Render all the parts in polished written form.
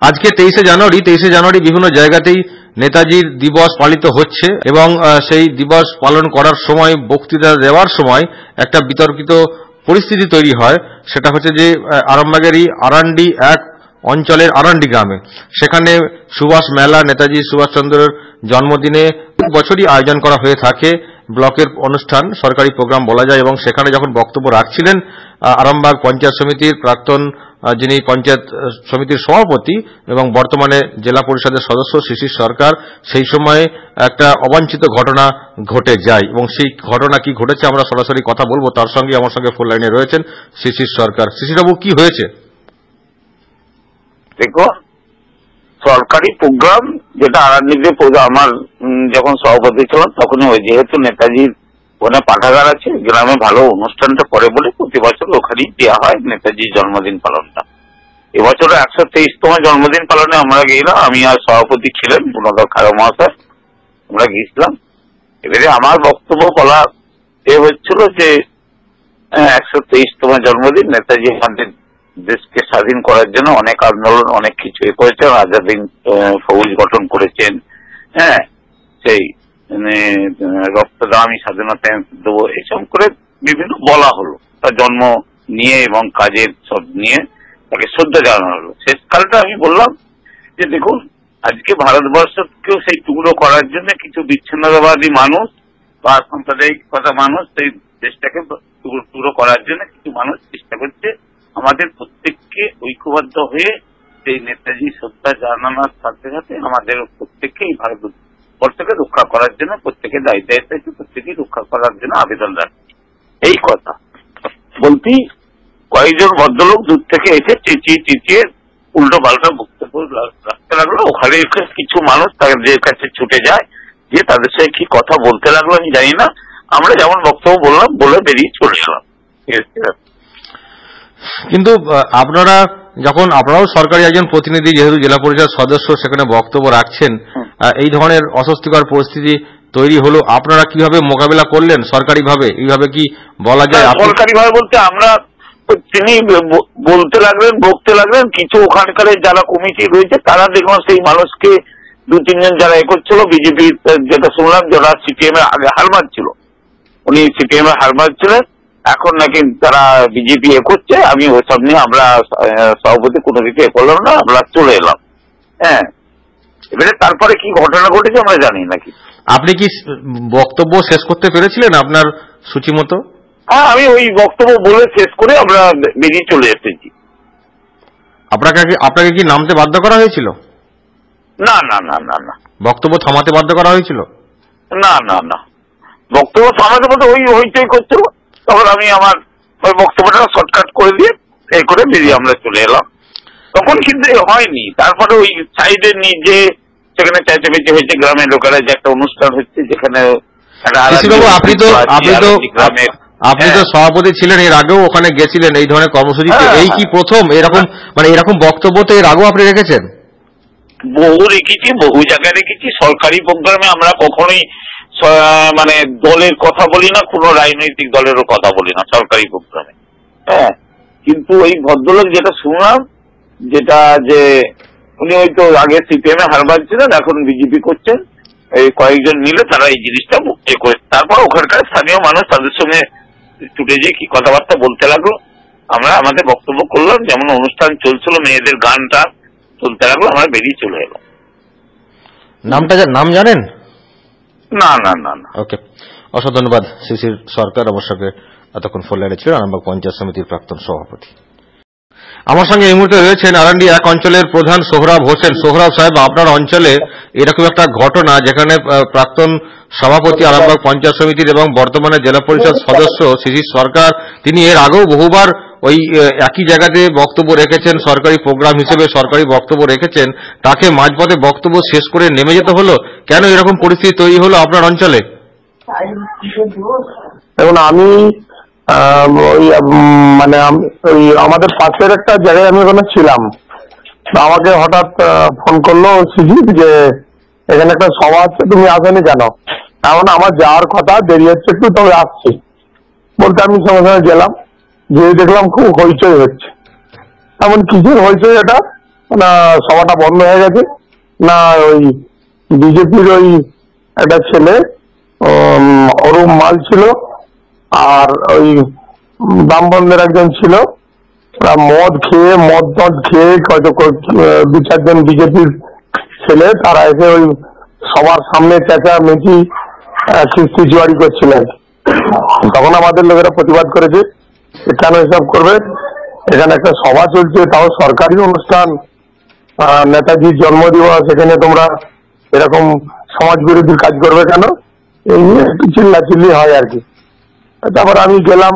আজকে 23শে জানুয়ারি বিভিন্ন জায়গাতেই নেতাজির দিবস পালিত হচ্ছে এবং সেই দিবস পালন করার সময় বক্তৃতা দেওয়ার সময় একটা বিতর্কিত পরিস্থিতি তৈরি হয়। সেটা হচ্ছে যে আরামবাগেরই আরান্ডি এক অঞ্চলের আরান্ডি গ্রামে, সেখানে সুভাষ মেলা, নেতাজি সুভাষচন্দ্রের জন্মদিনে বছরই আয়োজন করা হয়ে থাকে ব্লকের অনুষ্ঠান, সরকারি প্রোগ্রাম বলা যায়। এবং সেখানে যখন বক্তব্য রাখছিলেন আরামবাগ পঞ্চায়েত সমিতির প্রাক্তন, যিনি পঞ্চায়েত সমিতির সভাপতি এবং বর্তমানে জেলা পরিষদের সদস্য শিশির সরকার, সেই সময়ে একটা অবাঞ্ছিত ঘটনা ঘটে যায়। এবং সেই ঘটনা কি ঘটেছে আমরা সরাসরি কথা বলবো। তার সঙ্গে আমার সঙ্গে ফোন লাইনে রয়েছেন শিশির সরকার। শিশিরবাবু, কি হয়েছে? দেখো, সরকারি প্রোগ্রাম যেটা আরান্ডিতে আমার যখন সভাপতি ছিলাম তখনই ওই, যেহেতু নেতাজির ওখানে পাঠাগার আছে, গ্রামে ভালো অনুষ্ঠানটা করে বলে প্রতি বছর ওখানেই দেওয়া হয় নেতাজির জন্মদিন পালনটা। এবছর 123তম জন্মদিন পালনে আমরা গেলাম, আমি আর সভাপতি ছিলেন গুণধর খাড়া মহাশয়, আমরা গিয়েছিলাম। এবারে আমার বক্তব্য বলা হচ্ছিল যে 123তম জন্মদিন, নেতাজি আমাদের দেশকে স্বাধীন করার জন্য অনেক আন্দোলন, অনেক কিছু করেছেন, আজাদ হিন্দ ফৌজ গঠন করেছেন, হ্যাঁ, সেই রক্তদান আমি স্বাধীনতা দেবো, এসব করে বিভিন্ন বলা হলো। তার জন্ম নিয়ে এবং কাজের সব নিয়ে তাকে শ্রদ্ধা জানানো হলো। শেষকালটা আমি বললাম যে দেখুন, আজকে ভারতবর্ষকেও সেই টুকরো করার জন্য কিছু বিচ্ছিন্নতাবাদী মানুষ বা সাম্প্রদায়িকতা মানুষ সেই দেশটাকে টুকরো করার জন্য কিছু মানুষ চেষ্টা করছে। আমাদের প্রত্যেককে ঐক্যবদ্ধ হয়ে সেই নেতাজি শ্রদ্ধা জানানোর সাথে সাথে আমাদের প্রত্যেককে এই ভারতবর্ষকে রক্ষা করার জন্য প্রত্যেকের দায়িত্ব আছে, প্রত্যেকেই রক্ষা করার জন্য আবেদন রাখছি। এই কথা বলতেই কয়েকজন ভদ্রলোক দূর থেকে এসে চেঁচিয়ে উল্টো পাল্টা বক্তব্য রাখতে লাগলো। ওখানে কিছু মানুষ তাদের কাছে ছুটে যায়, যে তাদের সাথে কি কথা বলতে লাগলো আমি জানি না। আমরা যেমন বক্তব্য বললাম বলে বেরিয়ে চলে এলাম। কিন্তু আপনারা যখন, আপনারাও সরকারি একজন প্রতিনিধি, যেহেতু জেলা পরিষদ সদস্য, সেখানে বক্তব্য রাখছেন, এই ধরনের অস্বস্তিকর পরিস্থিতি তৈরি হলো, আপনারা কিভাবে মোকাবিলা করলেন সরকারিভাবে? এইভাবে কি বলা যায়? সরকারিভাবে বলতে আমরা, তিনি বলতে লাগলেন, বকতে লাগলেন, কিছু ওখানকার যারা কমিটি রয়েছে তারা দেখলাম সেই মানুষকে 2-3 জন যারা করছিল, বিজেপি যেটা শুনলাম যারা সিপিএম এর আগে হার মারছিল, উনি সিপিএম এর হার মারছিলেন, এখন নাকি তারা বিজেপি করছে। আমি ওইসব নিয়ে আমরা সভাপতি কোনো দিকে করলাম না, আমরা চলে এলাম। হ্যাঁ, এবারে তারপরে কি ঘটনা ঘটেছে আমরা জানি নাকি। আপনি কি বক্তব্য শেষ করতে পেরেছিলেন আপনার সূচি মতো? হ্যাঁ, আমি ওই বক্তব্য বলে শেষ করে আমরা বেরিয়ে চলে এসেছি। আপনাকে কি নামতে বাধ্য করা হয়েছিল? না না না না না। বক্তব্য থামাতে বাধ্য করা হয়েছিল? না না না, বক্তব্য থামাতে বলতে ওই হইচই করছিল, তখন আমি আমার ওই বক্তব্যটা শর্টকাট করে দিয়ে এই করে বেরিয়ে আমরা চলে এলাম। তখন কিন্তু হয়নি, তারপরে ওই সাইডে নিজে সেখানে চেঁচামেচি হয়েছে, গ্রামের লোকেরা যে একটা অনুষ্ঠান হচ্ছে যেখানে আপনি তো সভাপতি ছিলেন, এর আগেও ওখানে গেছিলেন এই ধরনের কর্মসূচিতে, এই কি প্রথম এরকম, মানে এরকম বক্তব্য তো এর আগেও আপনি রেখেছেন? বহু রেখেছি, বহু জায়গায় রেখেছি। সরকারি প্রোগ্রামে আমরা কখনোই মানে দলের কথা বলি না, কোনো রাজনৈতিক দলেরও কথা বলি না সরকারি প্রোগ্রামে। হ্যাঁ, কিন্তু ওই ভদ্রলোক যেটা শুনলাম, যেটা যে উনি হয়তো আগে সিপিএম এ হার মারছিলেন, এখন বিজেপি করছেন, এই কয়েকজন মিলে তারা এই জিনিসটা করে, তারপর ওখানকার স্থানীয় মানুষ তাদের সঙ্গে ছুটে যেয়ে কি কথাবার্তা বলতে লাগলো। আমরা আমাদের বক্তব্য করলাম, যেমন অনুষ্ঠান চলছিল, মেয়েদের গানটা চলতে লাগলো, আমরা বেরিয়ে চলে এলাম। নাম জানেন? না না না না। ওকে, অসংখ্য ধন্যবাদ শিশির সরকার। আমার সঙ্গে এতক্ষণ ফোন লাইনে ছিলেন আরামবাগ পঞ্চায়েত সমিতির প্রাক্তন সভাপতি। আমার সঙ্গে এই মুহূর্তে রয়েছেন আরান্ডি এক অঞ্চলের প্রধান সোহরাব হোসেন। সোহরাব সাহেব, আপনার অঞ্চলে এরকম একটা ঘটনা যেখানে প্রাক্তন সভাপতি আরামবাগ পঞ্চায়েত সমিতির এবং বর্তমানে জেলা পরিষদ সদস্য শিশির সরকার, তিনি এর আগেও বহুবার ওই একই জায়গাতে বক্তব্য রেখেছেন, সরকারি প্রোগ্রাম হিসেবে সরকারি বক্তব্য রেখেছেন, তাকে মাঝপথে বক্তব্য শেষ করে নেমে যেতে হলো। কেন এরকম পরিস্থিতি তৈরি হলো আপনার অঞ্চলে? দেখুন, আমি মানে ওই আমাদের পাশের একটা জায়গায় আমি ওখানে ছিলাম, আমাকে হঠাৎ ফোন করলো শিশির যে এখানে একটা সভা আছে, তুমি আসেনি কেন? এখন আমার যাওয়ার কথা, দেরি হচ্ছে একটু, তবে আসছি বলতে আমি সঙ্গে সঙ্গে গেলাম, গিয়ে দেখলাম খুব হইচই হচ্ছে। এমন কিসের হইচই এটা না সভাটা বন্ধ হয়ে গেছে, না ওই বিজেপির ওই একটা ছেলে অরুণ মাল ছিল, আর ওই বামবন্ধের একজন ছিল, মদ খেয়ে হয়তো 2-4 জন বিজেপির ছেলে তারা এসে ওই সবার সামনে চেঁচামেচি খিস্তি জুয়ারি করছিল। তখন আমাদের লোকেরা প্রতিবাদ করেছে কেন এসব করবে, এখানে একটা সভা চলছে, তাও সরকারি অনুষ্ঠান, নেতাজির জন্মদিবস, এখানে তোমরা এরকম সমাজ বিরোধী কাজ করবে কেন, এই নিয়ে একটু চিল্লাচিল্লি হয় আর কি। তারপর আমি গেলাম,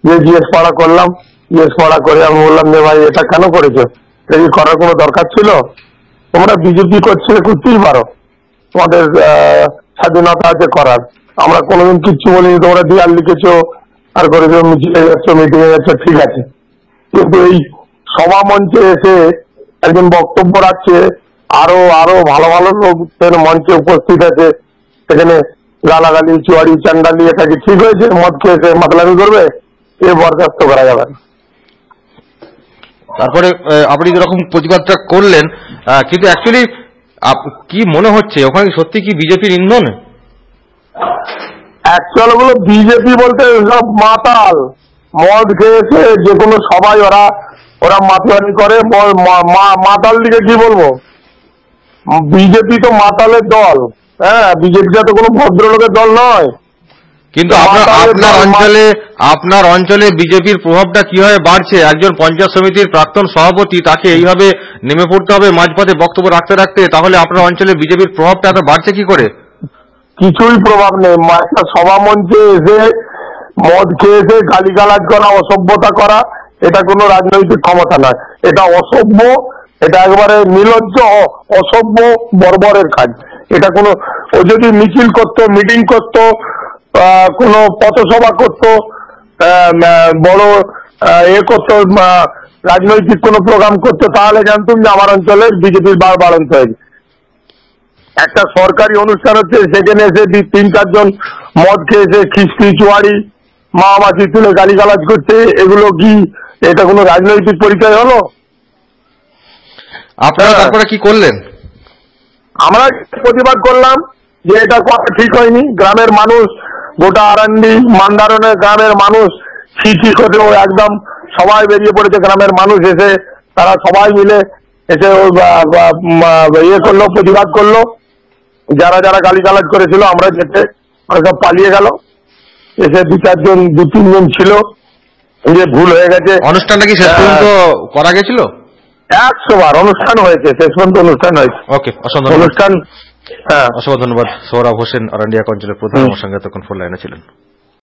যে জিজ্ঞেস পড়া করলাম, জিজ্ঞেস পড়া করে আমি বললাম যে ভাই এটা কেন করেছো, এটা কি করার কোনো দরকার ছিল? তোমরা বিজেপি করতেই পারো, তোমাদের স্বাধীনতা আছে করার, আমরা কোনোদিন কিচ্ছু বলিনি। তোমরা দেয়াল লিখেছো আর করেছো, মিছিলে যাচ্ছ, মিটিংয়ে যাচ্ছ, ঠিক আছে, কিন্তু এই সভা মঞ্চে এসে একজন বক্তব্য রাখছে, আরো ভালো ভালো লোকদের মঞ্চে উপস্থিত আছে, সেখানে গালাগালি চুয়ারি চান্ডালি, এটা কি ঠিক হয়েছে? মদ খেয়েছে মাতলামি করবে, এ বরখাস্ত করা যাবে না। তারপরে আপনি যেরকম প্রতিবাদটা করলেন, কিন্তু অ্যাকচুয়ালি কি মনে হচ্ছে ওখানে সত্যি কি বিজেপির ইন্ধন? অ্যাকচুয়াল গুলো বিজেপি বলতে সব মাতাল, মদ খেয়েছে, যে কোনো সবাই ওরা মাতলামি করে। মাতাল দিকে কি বলবো, বিজেপি তো মাতালের দল, হ্যাঁ, বিজেপিটা তো কোনো ভদ্রলোকের দল নয়। কিন্তু আপনার অঞ্চলে বিজেপির প্রভাবটা কিভাবে বাড়ছে? একজন পঞ্চায়েত সমিতির প্রাক্তন সভাপতি, তাকে এইভাবে নেমে পড়তে হবে মাঝপথে বক্তব্য রাখতে, তাহলে আপনার অঞ্চলে বিজেপির প্রভাবটা এত বাড়ছে কি করে? কিছুই প্রভাব নেই। একটা সভা মঞ্চে এসে মদ খেয়ে এসে গালিগালাজ করা, অসভ্যতা করা, এটা কোনো রাজনৈতিক ক্ষমতা নয়, এটা অসভ্য, এটা একবারে নির্লজ্জ অসভ্য বর্বরের কাজ। এটা কোনো, ও যদি মিছিল করতো, মিটিং করতো, কোনো পথসভা করতো, বড় করতো, রাজনৈতিক কোনো প্রোগ্রাম করতো, তাহলে জানতাম যে আমার অঞ্চলে বিজেপির বাড়ান্ত হয়েছে। একটা সরকারি অনুষ্ঠান হচ্ছে, সেখানে এসে 3-4 জন মদ খেয়েছে, খিস্তি চুয়ারি মামাসি তুলে গালিগালাজ করছে, এগুলো কি, এটা কোনো রাজনৈতিক পরিচয় হলো? আপনারা তারপরে কি করলেন? আমরা প্রতিবাদ করলাম যে এটা করা ঠিক হয়নি। গ্রামের মানুষ, গোটা আরান্ডি মান্দারণের গ্রামের মানুষ ছিছি করে একদম সবাই বেরিয়ে পড়েছে। গ্রামের মানুষ এসে তারা সবাই মিলে এসে করলো, প্রতিবাদ করলো। যারা গালিগালাজ করেছিল আমরা যেতে, সব পালিয়ে গেল। এসে 2-3 জন ছিল, যে ভুল হয়ে গেছে। অনুষ্ঠানটা কি শেষ পর্যন্ত করা গেছিল? 100 বার অনুষ্ঠান হয়েছে, শেষ পর্যন্ত অনুষ্ঠান হয়েছে। ওকে, অসংখ্য অনুষ্ঠান, হ্যাঁ, অসংখ্য ধন্যবাদ। সৌরভ হোসেন, আরান্ডিয়া অঞ্চলের প্রধান, আমার সঙ্গে এতক্ষণ ফোন লাইনে ছিলেন।